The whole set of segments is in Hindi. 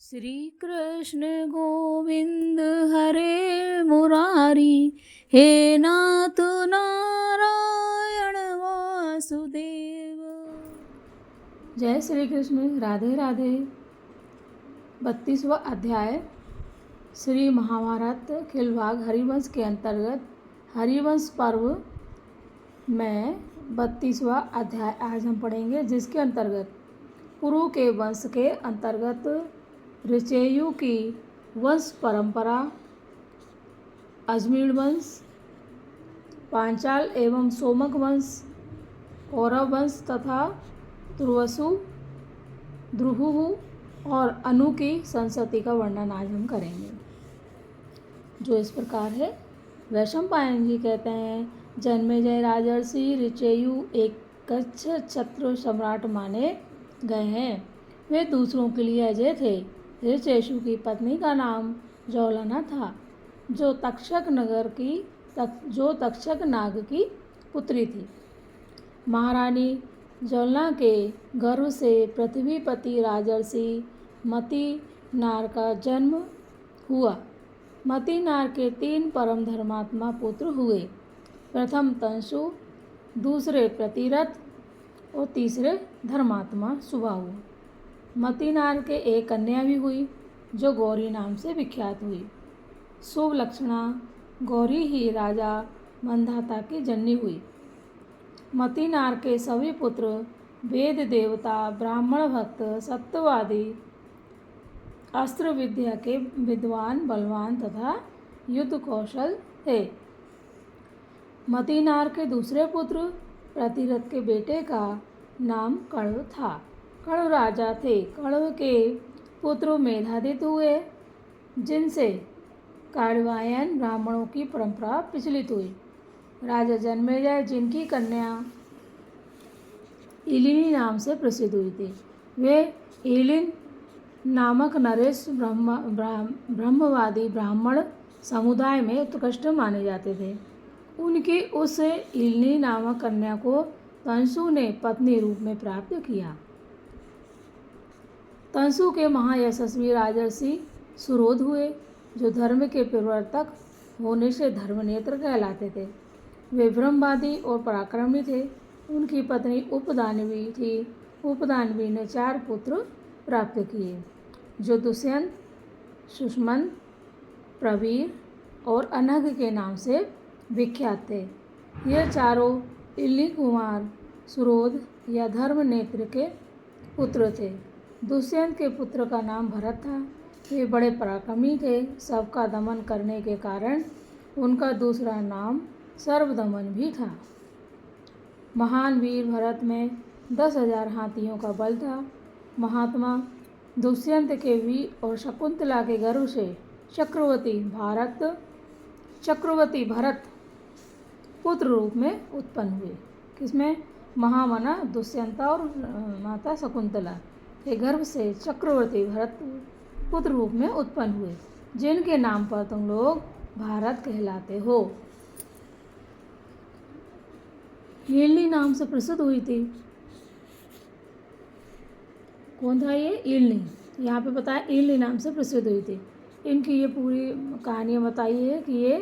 श्री कृष्ण गोविंद हरे मुरारी, हे नाथ नारायण वासुदेव। जय श्री कृष्ण, राधे राधे। 32वां अध्याय श्री महाभारत खिलभाग हरिवंश के अंतर्गत हरिवंश पर्व में 32वां अध्याय आज हम पढ़ेंगे, जिसके अंतर्गत पुरु के वंश के अंतर्गत ऋचेयु की वंश परंपरा, अजमीर वंश, पांचाल एवं सोमक वंश, कौरव वंश तथा तुर्वसु, द्रुहु और अनु की संसति का वर्णन आज हम करेंगे, जो इस प्रकार है। वैशंपायन जी कहते हैं, जन्मेजय राजर्षि ऋचेयु एक कच्छ छत्र सम्राट माने गए हैं। वे दूसरों के लिए अजय थे। ऋचेशु की पत्नी का नाम जौलना था, जो तक्षक नाग की पुत्री थी। महारानी जौलना के गर्भ से पृथ्वीपति राजर्षि मति नार का जन्म हुआ। मति नार के 3 परम धर्मात्मा पुत्र हुए। प्रथम तंसु, दूसरे प्रतिरथ और तीसरे धर्मात्मा सुबाहु। मतिनार के एक कन्या भी हुई, जो गौरी नाम से विख्यात हुई। शुभ लक्षणा गौरी ही राजा मंधाता की जननी हुई। मतिनार के सभी पुत्र वेद देवता, ब्राह्मण भक्त, सत्यवादी, अस्त्र विद्या के विद्वान, बलवान तथा युद्ध कौशल थे। मतिनार के दूसरे पुत्र प्रतिरथ के बेटे का नाम कण्व था। कण्व राजा थे। कण्व के पुत्र मेधादित्य हुए, जिनसे काण्वायन ब्राह्मणों की परंपरा प्रचलित हुई। राजा जन्मेजय, जिनकी कन्या इलिनी नाम से प्रसिद्ध हुई थी, वे इलिन नामक नरेश ब्रह्मवादी ब्राह्मण समुदाय में उत्कृष्ट माने जाते थे। उनकी उस इलिनी नामक कन्या को तंसु ने पत्नी रूप में प्राप्त किया। तंसु के महायशस्वी राजर्षि सुरोध हुए, जो धर्म के प्रवर्तक होने से धर्मनेत्र कहलाते थे। वे ब्रह्मवादी और पराक्रमी थे। उनकी पत्नी उपदानवी थी। उपदानवी ने 4 पुत्र प्राप्त किए, जो दुष्यंत, सुषमंत, प्रवीर और अनघ के नाम से विख्यात थे। ये चारों इल्ली कुमार सुरोध या धर्मनेत्र के पुत्र थे। दुष्यंत के पुत्र का नाम भरत था। वे बड़े पराक्रमी थे। सबका दमन करने के कारण उनका दूसरा नाम सर्वदमन भी था। महान वीर भरत में 10,000 हाथियों का बल था। महात्मा दुष्यंत के वीर और शकुंतला के गर्भ से चक्रवर्ती भरत पुत्र रूप में उत्पन्न हुए। किसमें? महामना दुष्यंता और माता शकुंतला के गर्भ से चक्रवर्ती भरत पुत्र रूप में उत्पन्न हुए, जिनके नाम पर तुम लोग भारत कहलाते हो। इल्नी नाम से प्रसिद्ध हुई थी। कौन था ये? इल्नी। यहाँ पे बताया इल्नी नाम से प्रसिद्ध हुई थी। इनकी ये पूरी कहानियाँ बताई है कि ये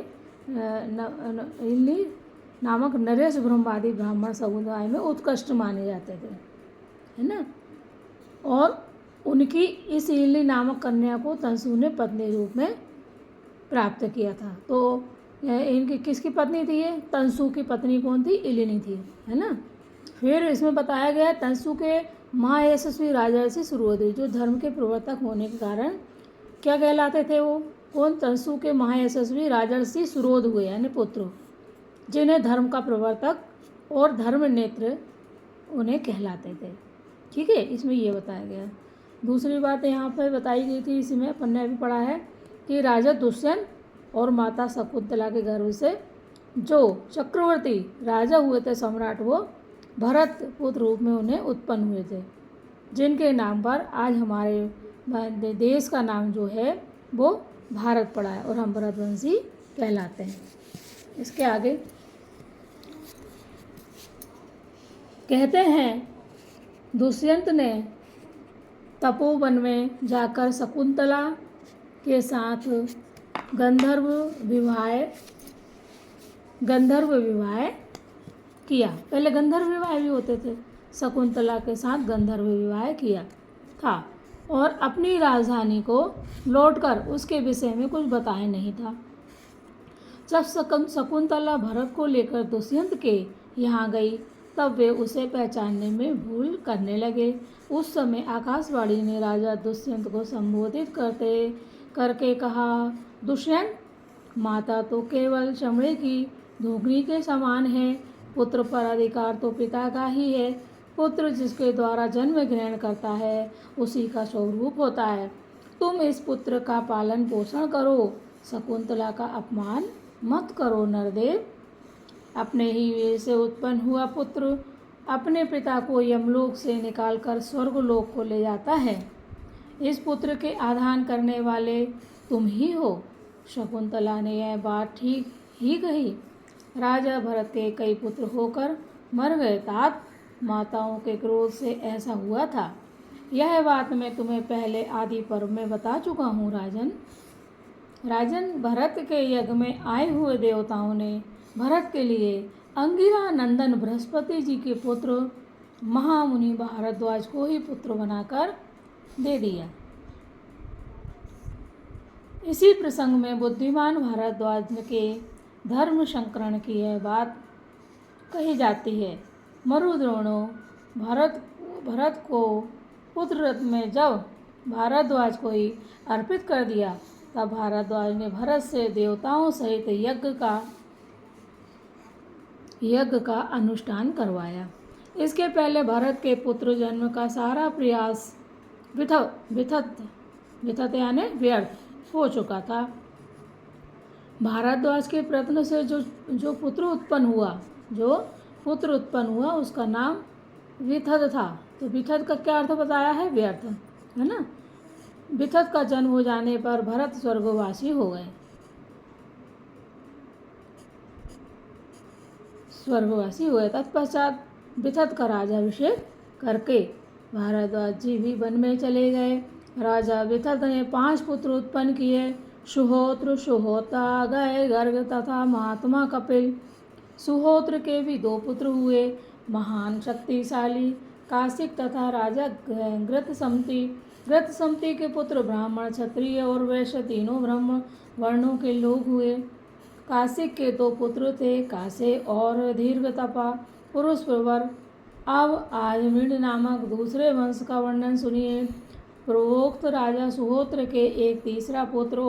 इल्नी नामक नरेश ब्रह्मवादी ब्राह्मण समुदाय में उत्कृष्ट माने जाते थे, है ना। और उनकी इस इल्नी नामक कन्या को तंसु ने पत्नी रूप में प्राप्त किया था। तो इनकी किसकी पत्नी थी ये? तंसु की पत्नी कौन थी? इलिनी थी, है ना। फिर इसमें बताया गया तंसु के महायशस्वी राजर्षि सुरोध, जो धर्म के प्रवर्तक होने के कारण क्या कहलाते थे वो? कौन? तंसु के महायशस्वी राजर्षि सुरोध हुए, यानी पुत्र, जिन्हें धर्म का प्रवर्तक और धर्म नेत्र उन्हें कहलाते थे। ठीक है, इसमें ये बताया गया। दूसरी बात यहाँ पर बताई गई थी, इसमें अपन ने भी पढ़ा है कि राजा दुष्यंत और माता शकुंतला के गर्भ से जो चक्रवर्ती राजा हुए थे, सम्राट, वो भरत पुत्र रूप में उन्हें उत्पन्न हुए थे, जिनके नाम पर आज हमारे देश का नाम जो है वो भारत पड़ा है और हम भरतवंशी कहलाते हैं। इसके आगे कहते हैं, दुष्यंत ने तपोवन में जाकर शकुंतला के साथ गंधर्व विवाह किया। पहले गंधर्व विवाह भी होते थे। शकुंतला के साथ गंधर्व विवाह किया था और अपनी राजधानी को लौटकर उसके विषय में कुछ बताया नहीं था। जब शकुंतला भरत को लेकर दुष्यंत के यहाँ गई तब वे उसे पहचानने में भूल करने लगे। उस समय आकाशवाणी ने राजा दुष्यंत को संबोधित करके कहा, दुष्यंत, माता तो केवल चमड़े की धूकनी के समान है, पुत्र पर अधिकार तो पिता का ही है। पुत्र जिसके द्वारा जन्म ग्रहण करता है उसी का स्वरूप होता है। तुम इस पुत्र का पालन पोषण करो, शकुंतला का अपमान मत करो नरदेव। अपने ही वीर से उत्पन्न हुआ पुत्र अपने पिता को यमलोक से निकालकर स्वर्गलोक को ले जाता है। इस पुत्र के आधान करने वाले तुम ही हो। शकुंतला ने यह बात ठीक ही कही। राजा भरत के कई पुत्र होकर मर गए, तात माताओं के क्रोध से ऐसा हुआ था। यह बात मैं तुम्हें पहले आदि पर्व में बता चुका हूँ। राजन, भरत के यज्ञ में आए हुए देवताओं ने भरत के लिए अंगिरा नंदन बृहस्पति जी के पुत्र महामुनि भारद्वाज को ही पुत्र बनाकर दे दिया। इसी प्रसंग में बुद्धिमान भारद्वाज के धर्म संकरण की यह बात कही जाती है। मरुद्रोणों भरत को पुत्र रथ में जब भारद्वाज को ही अर्पित कर दिया तब भारद्वाज ने भरत से देवताओं सहित यज्ञ का अनुष्ठान करवाया। इसके पहले भरत के पुत्र जन्म का सारा प्रयास विथत यानी व्यर्थ हो चुका था। भारद्वाज के प्रयत्न से जो पुत्र उत्पन्न हुआ उसका नाम विथद था। तो विथद का क्या अर्थ बताया है? व्यर्थ, है ना। विथद का जन्म हो जाने पर भरत स्वर्गवासी हो गए। तत्पश्चात विथद का राजाभिषेक करके भारद्वाज जी भी वन में चले गए। राजा विथद ने 5 पुत्र उत्पन्न किए। सुहोत्र, सुहोता, गय, गर्ग तथा महात्मा कपिल। सुहोत्र के भी 2 पुत्र हुए, महान शक्तिशाली काशिक तथा राजा गृतसमति के पुत्र ब्राह्मण, क्षत्रिय और वैश्य तीनों ब्रह्म वर्णों के लोग हुए। काशिक के 2 पुत्र थे, कासे और दीर्घतपा, पुरुष प्रवर। अब आजमीड नामक दूसरे वंश का वर्णन सुनिए। पूर्वोक्त राजा सुहोत्र के एक तीसरा पुत्र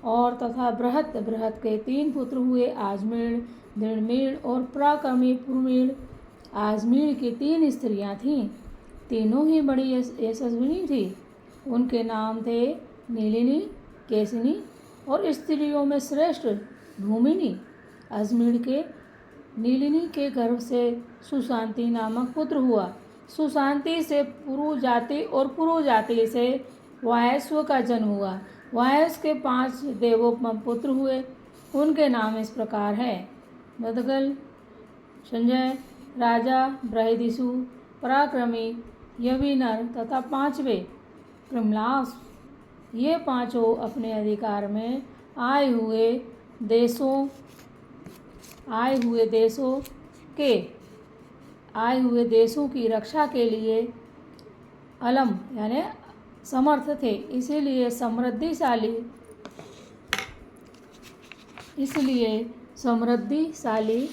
और तथा बृहत के 3 पुत्र हुए, आजमीड, दृढ़मीड और पराक्रमी पुरमीड। आजमीड की 3 स्त्रियां थीं, तीनों ही बड़ी यशस्विनी थी। उनके नाम थे नीलिनी, केशिनी और स्त्रियों में श्रेष्ठ धूमिनी। अजमीड के नीलिनी के गर्भ से सुशांति नामक पुत्र हुआ। सुशांति से पुरु जाति और पुरु जाति से वायस्व का जन्म हुआ। वायस के 5 देवोपम पुत्र हुए। उनके नाम इस प्रकार है: मदगल, संजय, राजा बृहदिषु, पराक्रमी, यविनर तथा 5वें कृमलास। ये 5 अपने अधिकार में आए हुए देशों की रक्षा के लिए अलम यानी समर्थ थे, इसलिए समृद्धिशाली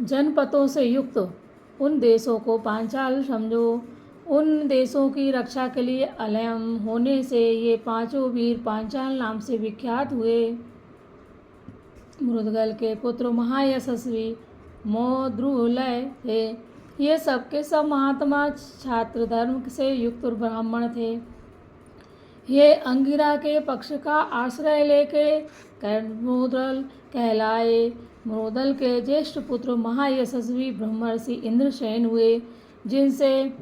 जनपदों से युक्त उन देशों को पांचाल समझो। उन देशों की रक्षा के लिए अलयम होने से ये 5 वीर पांचाल नाम से विख्यात हुए। मृदगल के पुत्र महायशस्वी मोद्रुलय थे। ये सब के सब महात्मा, छात्र धर्म से युक्त ब्राह्मण थे। ये अंगिरा के पक्ष का आश्रय लेके कैर्मोद्रल कहलाए। मृदल के ज्येष्ठ पुत्र महायशस्वी ब्रह्मर्षि इंद्रसेन हुए, जिनसे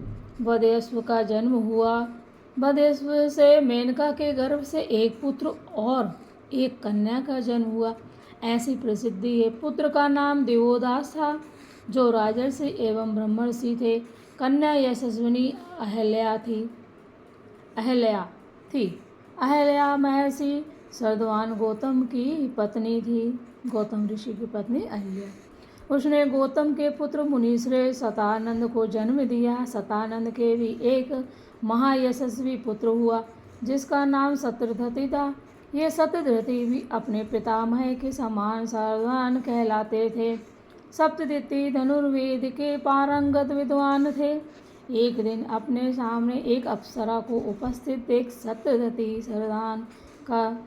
बदेश्व का जन्म हुआ। बदेश्व से मेनका के गर्भ से एक पुत्र और एक कन्या का जन्म हुआ, ऐसी प्रसिद्धि है। पुत्र का नाम देवोदास था। जो राजर्षि एवं ब्रह्मर्षि थे। कन्या यशस्विनी अहल्या थी। अहल्या महर्षि शरद्वान गौतम की पत्नी थी। गौतम ऋषि की पत्नी अहल्या। उसने गौतम के पुत्र मुनिश्रेष्ठ शतानंद को जन्म दिया। शतानंद के भी एक महायशस्वी पुत्र हुआ जिसका नाम सत्यधृति था। ये सत्यधृति भी अपने पितामह के समान शरद्वान कहलाते थे। सत्यधृति धनुर्वेद के पारंगत विद्वान थे। एक दिन अपने सामने एक अप्सरा को उपस्थित देख सत्यधृति शरद्वान का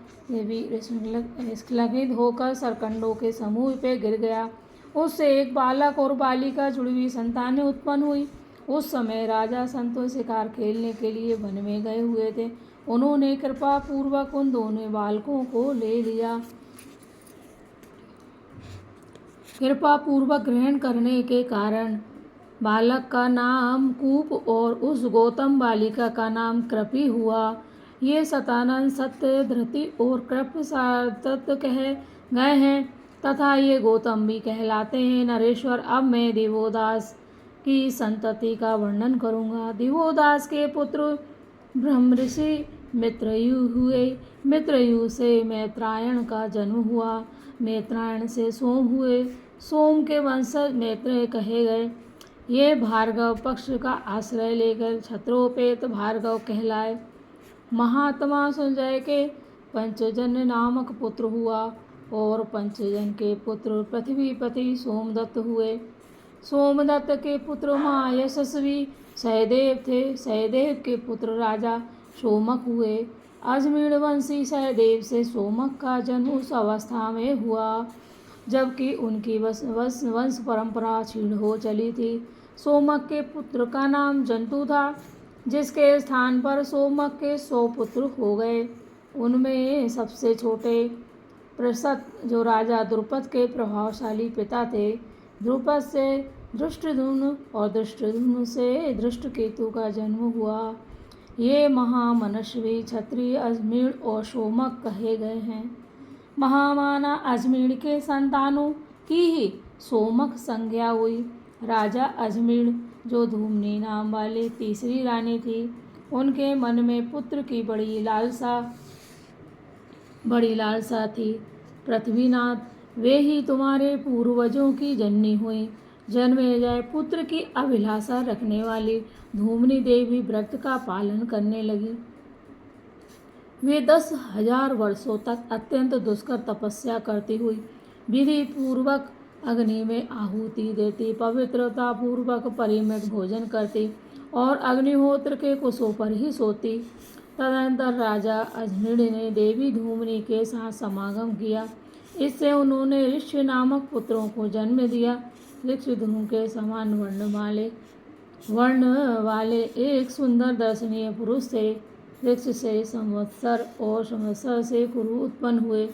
स्खलित होकर सरकंडों के समूह पे गिर गया। उससे एक बालक और बालिका जुड़ी हुई संतानें उत्पन्न हुई। उस समय राजा संतोष शिकार खेलने के लिए वन में गए हुए थे। उन्होंने कृपा पूर्वक उन दोनों बालकों को ले लिया। कृपा पूर्वक ग्रहण करने के कारण बालक का नाम कूप और उस गौतम बालिका का नाम कृपी हुआ। ये शतानंद सत्यधृति और कृप सातत कह गए हैं तथा ये गौतम भी कहलाते हैं। नरेश्वर, अब मैं दिवोदास की संतति का वर्णन करूँगा। दिवोदास के पुत्र ब्रह्मर्षि मित्रयु हुए। मित्रयु से मैत्रायण का जन्म हुआ। मैत्रायण से सोम हुए। सोम के वंशज मैत्रेय कहे गए। ये भार्गव पक्ष का आश्रय लेकर क्षत्रोपेत भार्गव कहलाए। महात्मा संजय के पंचजन नामक पुत्र हुआ और पंचजन के पुत्र पृथ्वीपति सोमदत्त हुए। सोमदत्त के पुत्र महायशस्वी सहदेव थे। सहदेव के पुत्र राजा सोमक हुए। अजमीढ़ वंशी सहदेव से सोमक का जन्म उस अवस्था में हुआ जबकि उनकी वंश परंपरा क्षीण हो चली थी। सोमक के पुत्र का नाम जंतु था जिसके स्थान पर सोमक के 100 पुत्र हो गए। उनमें सबसे छोटे प्रसत जो राजा द्रुपद के प्रभावशाली पिता थे। द्रुपद से धृष्टद्युम्न और धृष्टद्युम्न से धृष्टकेतु का जन्म हुआ। ये महामनस्वी क्षत्रिय अजमीढ़ और सोमक कहे गए हैं। महामाना अजमीढ़ के संतानों की ही सोमक संज्ञा हुई। राजा अजमीढ़ जो धूमनी नाम वाली तीसरी रानी थी, उनके मन में पुत्र की बड़ी लालसा थी। पृथ्वीनाथ, वे ही तुम्हारे पूर्वजों की जननी हुई। जन्मेजय पुत्र की अभिलाषा रखने वाली धूमनी देवी व्रत का पालन करने लगी। वे 10,000 वर्षों तक अत्यंत दुष्कर तपस्या करती हुई विधि पूर्वक अग्नि में आहुति देती, पवित्रता पूर्वक परिमित भोजन करती और अग्निहोत्र के कुशों पर ही सोती। तदनंतर राजा अजमीढ़ ने देवी धूमनी के साथ समागम किया। इससे उन्होंने ऋष्य नामक पुत्रों को जन्म दिया। ऋषि धूम के समान वर्ण वाले एक सुंदर दर्शनीय पुरुष थे। ऋषि से संवत्सर और संवत्सर से कुरु उत्पन्न हुए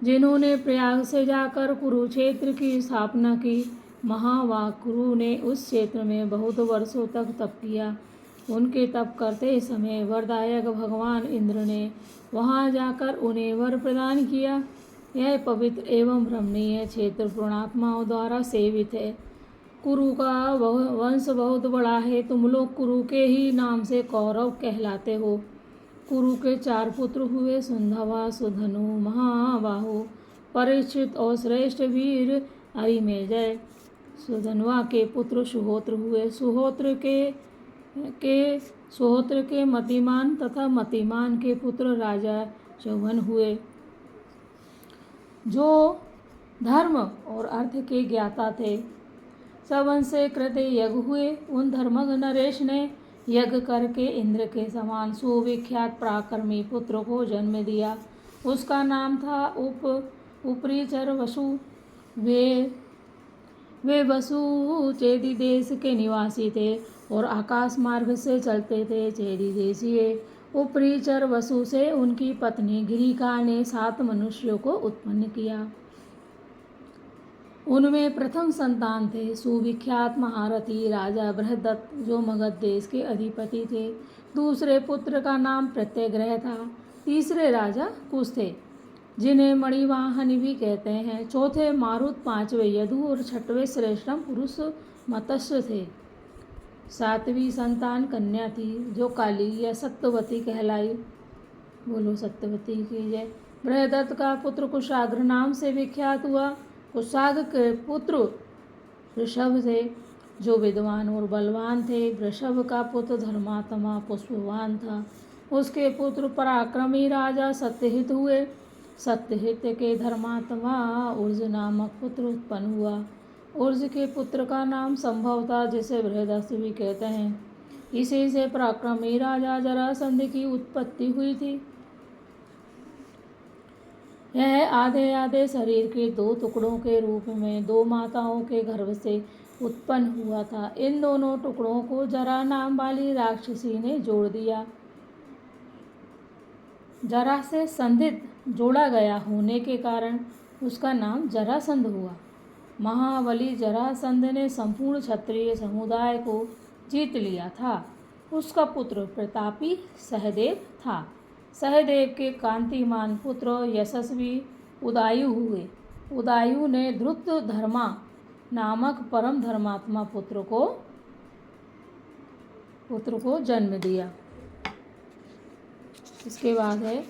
जिन्होंने प्रयाग से जाकर कुरुक्षेत्र की स्थापना की। महावाक कुरु ने उस क्षेत्र में बहुत वर्षों तक तप किया। उनके तप करते समय वरदायक भगवान इंद्र ने वहां जाकर उन्हें वर प्रदान किया। यह पवित्र एवं रमणीय क्षेत्र पुण्यात्माओं द्वारा सेवित है। कुरु का वंश बहुत बड़ा है। तुम लोग कुरु के ही नाम से कौरव कहलाते हो। कुरु के 4 पुत्र हुए, सुंधवा, सुधनु, महाबाहु, परीक्षित और श्रेष्ठ वीर अरिमेजय। सुधनवा के पुत्र सुहोत्र हुए। सुहोत्र के मतिमान तथा मतिमान के पुत्र राजा चौवन हुए जो धर्म और अर्थ के ज्ञाता थे। चवन से कृत यज्ञ हुए। उन धर्मज्ञ नरेश ने यज्ञ करके इंद्र के समान सुविख्यात पराक्रमी पुत्र को जन्म दिया। उसका नाम था उपरीचर वसु। वे वसु चेदी देश के निवासी थे और आकाश मार्ग से चलते थे। चेदी देशीय उपरीचर वसु से उनकी पत्नी गिरिका ने 7 मनुष्यों को उत्पन्न किया। उनमें प्रथम संतान थे सुविख्यात महारथी राजा बृहदत्त जो मगध देश के अधिपति थे। दूसरे पुत्र का नाम प्रत्यग्रह था। तीसरे राजा कुश थे। जिन्हें मणिवाहन भी कहते हैं। चौथे मारुत, पांचवें यदु और छठवें श्रेष्ठम पुरुष मत्स्य थे। सातवीं संतान कन्या थी जो काली या सत्यवती कहलाई। बोलो सत्यवती की जय। बृहदत्त का पुत्र कुशाग्र नाम से विख्यात हुआ। कुशाग्र के पुत्र वृषभ थे जो विद्वान और बलवान थे। वृषभ का पुत्र धर्मात्मा पुष्पवान था। उसके पुत्र पराक्रमी राजा सत्यहित हुए। सत्यहित के धर्मात्मा उर्ज नामक पुत्र उत्पन्न हुआ। उर्ज के पुत्र का नाम संभव था जिसे बृहदस्थ भी कहते हैं। इसी से पराक्रमी राजा जरासंध की उत्पत्ति हुई थी। यह आधे आधे शरीर के दो टुकड़ों के रूप में दो माताओं के गर्भ से उत्पन्न हुआ था। इन दोनों टुकड़ों को जरा नाम वाली राक्षसी ने जोड़ दिया। जरा से संधित जोड़ा गया होने के कारण उसका नाम जरासंध हुआ। महाबली जरासंध ने संपूर्ण क्षत्रिय समुदाय को जीत लिया था। उसका पुत्र प्रतापी सहदेव था। सहदेव के कांतिमान पुत्र यशस्वी उदायु हुए। उदायु ने धृत धर्मा नामक परम धर्मात्मा पुत्र को जन्म दिया। इसके बाद है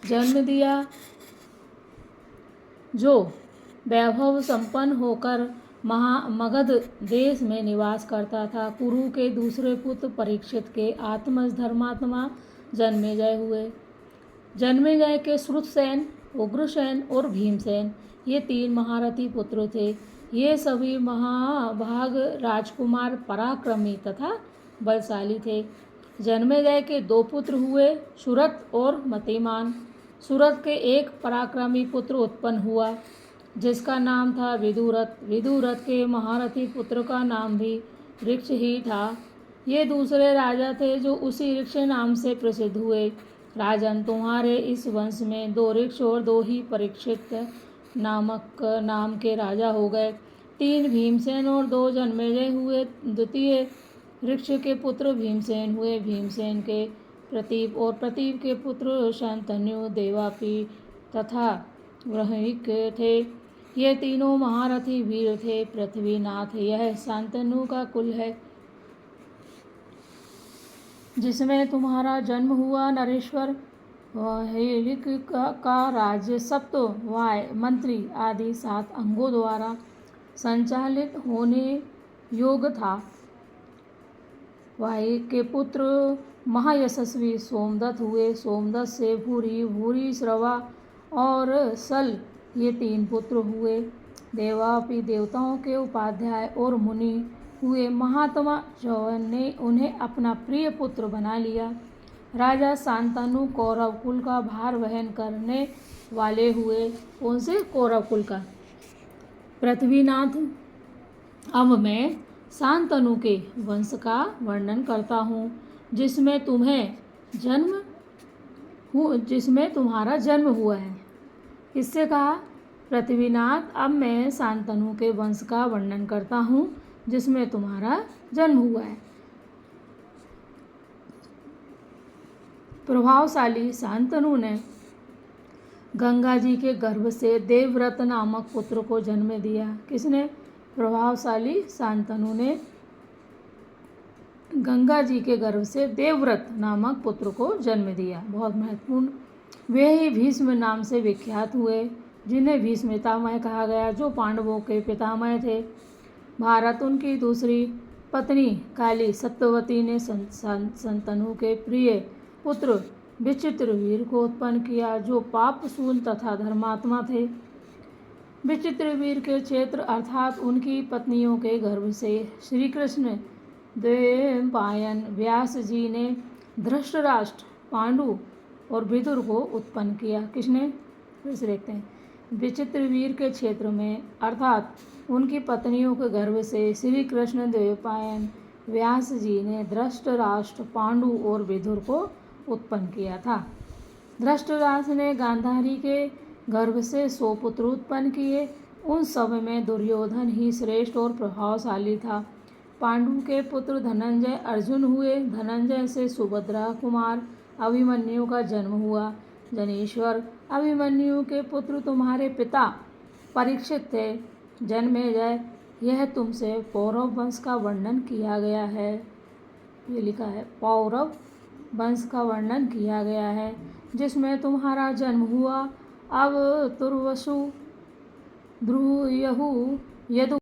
जन्म दिया जो वैभव संपन्न होकर मगध देश में निवास करता था। कुरु के दूसरे पुत्र परीक्षित के आत्मज धर्मात्मा जन्मेजय हुए। जन्मेजय के श्रुतसेन, उग्रसेन और भीमसेन ये तीन महारथी पुत्र थे। ये सभी महाभाग राजकुमार पराक्रमी तथा बलशाली थे। जन्मेजय के दो पुत्र हुए, सुरथ और मतिमान। सुरथ के एक पराक्रमी पुत्र उत्पन्न हुआ जिसका नाम था विदुरथ। विदुरथ के महारथी पुत्र का नाम भी ऋक्ष ही था। ये दूसरे राजा थे जो उसी ऋक्ष नाम से प्रसिद्ध हुए। राजन, तुम्हारे इस वंश में दो ऋक्ष और दो ही परीक्षित नामक नाम के राजा हो गए। तीन भीमसेन और दो जन्मेजय हुए। द्वितीय ऋक्ष के पुत्र भीमसेन हुए। भीमसेन के प्रतीप और प्रतीप के पुत्र शंतनु, देवापी तथा वृहणिक थे। ये तीनों महारथी वीर थे। पृथ्वीनाथ यह शांतनु का कुल है जिसमें तुम्हारा जन्म हुआ। नरेश्वर हेलिक का राज्य सप्त वाय मंत्री आदि 7 अंगों द्वारा संचालित होने योग्य था। वाय के पुत्र महायशस्वी सोमदत्त हुए। सोमदत्त से भूरी, भूरी श्रवा और सल ये 3 पुत्र हुए। देवापि देवताओं के उपाध्याय और मुनि हुए। महात्मा चौहान ने उन्हें अपना प्रिय पुत्र बना लिया। राजा शांतनु कौरव कुल का भार वहन करने वाले हुए। कौन से? कौरव कुल का। पृथ्वीनाथ, अब मैं शांतनु के वंश का वर्णन करता हूँ जिसमें तुम्हारा जन्म हुआ है। इससे कहा पृथ्वीनाथ, अब मैं शांतनु के वंश का वर्णन करता हूँ जिसमें तुम्हारा जन्म हुआ है। प्रभावशाली शांतनु ने गंगा जी के गर्भ से देवव्रत नामक पुत्र को जन्म दिया। किसने? प्रभावशाली शांतनु ने गंगा जी के गर्भ से देवव्रत नामक पुत्र को जन्म दिया। बहुत महत्वपूर्ण। वे ही भीष्म नाम से विख्यात हुए जिन्हें भीष्म पितामह कहा गया, जो पांडवों के पितामह थे। भारत, उनकी दूसरी पत्नी काली सत्यवती ने शंतनु के प्रिय पुत्र विचित्रवीर को उत्पन्न किया जो पापशूल तथा धर्मात्मा थे। विचित्रवीर के क्षेत्र अर्थात उनकी पत्नियों के गर्भ से श्री कृष्ण द्वैपायन व्यास जी ने धृतराष्ट्र, पांडु और विदुर को उत्पन्न किया। किसने? फिर से देखते हैं। विचित्रवीर के क्षेत्र में अर्थात उनकी पत्नियों के गर्भ से श्री कृष्ण द्वैपायन व्यास जी ने धृतराष्ट्र, पांडु और विदुर को उत्पन्न किया था। धृतराष्ट्र ने गांधारी के गर्भ से 100 पुत्र उत्पन्न किए। उन सब में दुर्योधन ही श्रेष्ठ और प्रभावशाली था। पांडु के पुत्र धनंजय अर्जुन हुए। धनंजय से सुभद्रा कुमार अभिमन्यु का जन्म हुआ। जनेश्वर, अभिमन्यु के पुत्र तुम्हारे पिता परीक्षित थे। जन्मेजय, यह तुमसे पौरव वंश का वर्णन किया गया है। ये लिखा है पौरव वंश का वर्णन किया गया है, जिसमें तुम्हारा जन्म हुआ। अब तुर्वसु, ध्रुयहु, यदु